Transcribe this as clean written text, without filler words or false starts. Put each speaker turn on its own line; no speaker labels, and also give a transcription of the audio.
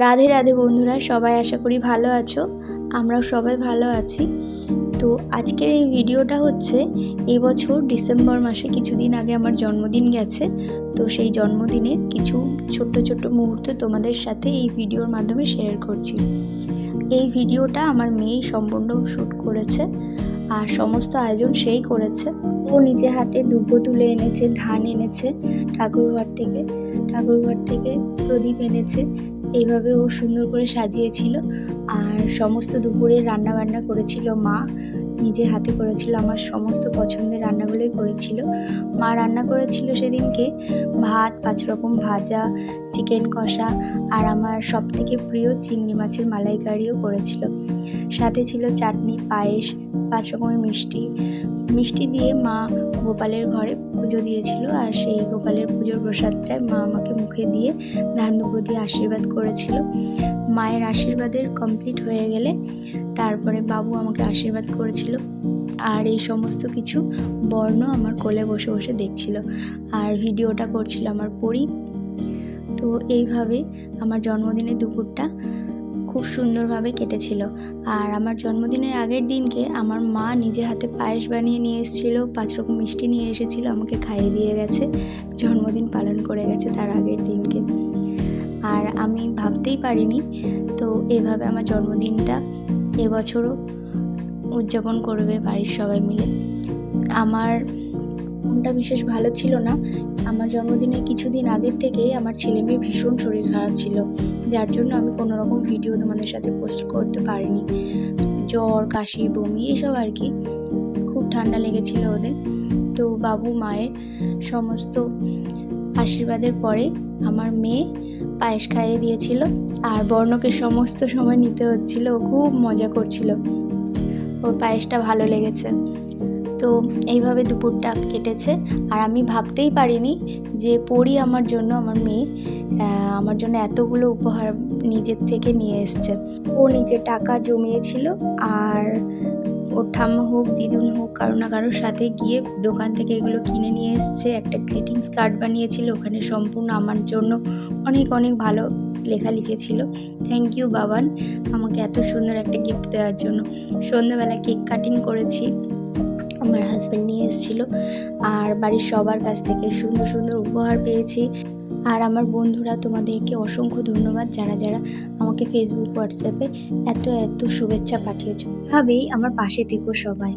রাধে রাধে বন্ধুরা, সবাই আশা করি ভালো আছো। আমরাও সবাই ভালো আছি। তো আজকের এই ভিডিওটা হচ্ছে এই বছর ডিসেম্বর মাসে কিছুদিন আগে আমার জন্মদিন গেছে। তো সেই জন্মদিনের কিছু ছোট্ট ছোট্ট মুহূর্ত তোমাদের সাথে এই ভিডিওর মাধ্যমে শেয়ার করছি। এই ভিডিওটা আমার মেয়েই সম্পূর্ণ শ্যুট করেছে আর সমস্ত আয়োজন সেই করেছে। ও নিজে হাতে দুব্বো তুলে এনেছে, ধান এনেছে ঠাকুরঘর থেকে প্রদীপ এনেছে। এইভাবে ও সুন্দর করে সাজিয়েছিল। আর সমস্ত দুপুরে রান্না বান্না করেছিল মা, নিজে হাতে করেছিল। আমার সমস্ত পছন্দের রান্নাগুলোই করেছিল মা। রান্না করেছিল সেদিনকে ভাত, 5 রকম ভাজা, চিকেন কষা আর আমার সবথেকে প্রিয় চিংড়ি মাছের মালাইকারিও করেছিল। সাথে ছিল চাটনি, পায়েস, 5 রকমের মিষ্টি দিয়ে মা গোপালের ঘরে পুজো দিয়েছিল। আর সেই গোপালের পুজোর প্রসাদটায় মা আমাকে মুখে দিয়ে ধান দুব্বো দিয়ে আশীর্বাদ করেছিল। মায়ের আশীর্বাদের কমপ্লিট হয়ে গেলে তারপরে বাবু আমাকে আশীর্বাদ করেছিল। আর এই সমস্ত কিছু বর্ণ আমার কোলে বসে বসে দেখছিল আর ভিডিওটা করছিল আমার পরি। তো এইভাবে আমার জন্মদিনের দুপুরটা খুব সুন্দরভাবে কেটেছিল। আর আমার জন্মদিনের আগের দিনকে আমার মা নিজে হাতে পায়েস বানিয়ে নিয়ে এসেছিলো, 5 রকম মিষ্টি নিয়ে এসেছিলো, আমাকে খাইয়ে দিয়ে গেছে। জন্মদিন পালন করে গেছে তার আগের দিনকে। আর আমি ভাবতেই পারিনি তো এভাবে আমার জন্মদিনটা এবছরও উদযাপন করবে বাড়ির সবাই মিলে। আমার মনটা বিশেষ ভালো ছিল না। আমার জন্মদিনের কিছুদিন আগের থেকেই আমার ছেলে মেয়ের ভীষণ শরীর খারাপ ছিল, যার জন্য আমি কোনো রকম ভিডিও তোমাদের সাথে পোস্ট করতে পারিনি। জ্বর, কাশি, বমি এসব আর কি। খুব ঠান্ডা লেগেছিল ওদের। তো বাবু মায়ের সমস্ত আশীর্বাদের পরে আমার মেয়ে পায়েস খাইয়ে দিয়েছিল। আর বর্ণকে সমস্ত সময় নিতে হচ্ছিল, ও খুব মজা করছিল, ওর পায়েসটা ভালো লেগেছে। তো এইভাবে দুপুরটা কেটেছে। আর আমি ভাবতেই পারিনি যে পরি আমার জন্য, আমার মেয়ে আমার জন্য এতগুলো উপহার নিজের থেকে নিয়ে এসছে। ও নিজে টাকা জমিয়েছিল আর ওর ঠাম্মা হোক, দিদুন হোক, কারো না কারোর সাথে গিয়ে দোকান থেকে এগুলো কিনে নিয়ে এসছে। একটা গ্রিটিংস কার্ড বানিয়েছিল, ওখানে সম্পূর্ণ আমার জন্য অনেক অনেক ভালো লেখা লিখেছিল। থ্যাংক ইউ বাবান, আমাকে এত সুন্দর একটা গিফট দেওয়ার জন্য। সন্ধ্যাবেলা কেক কাটিং করেছি, আমার হাজব্যান্ড নিয়ে এসেছিলো। আর বাড়ির সবার কাছ থেকে সুন্দর সুন্দর উপহার পেয়েছি। আর আমার বন্ধুরা, তোমাদেরকে অসংখ্য ধন্যবাদ যারা যারা আমাকে ফেসবুক, হোয়াটসঅ্যাপে এত শুভেচ্ছা পাঠিয়েছো। এভাবেই আমার পাশে থেকো সবাই।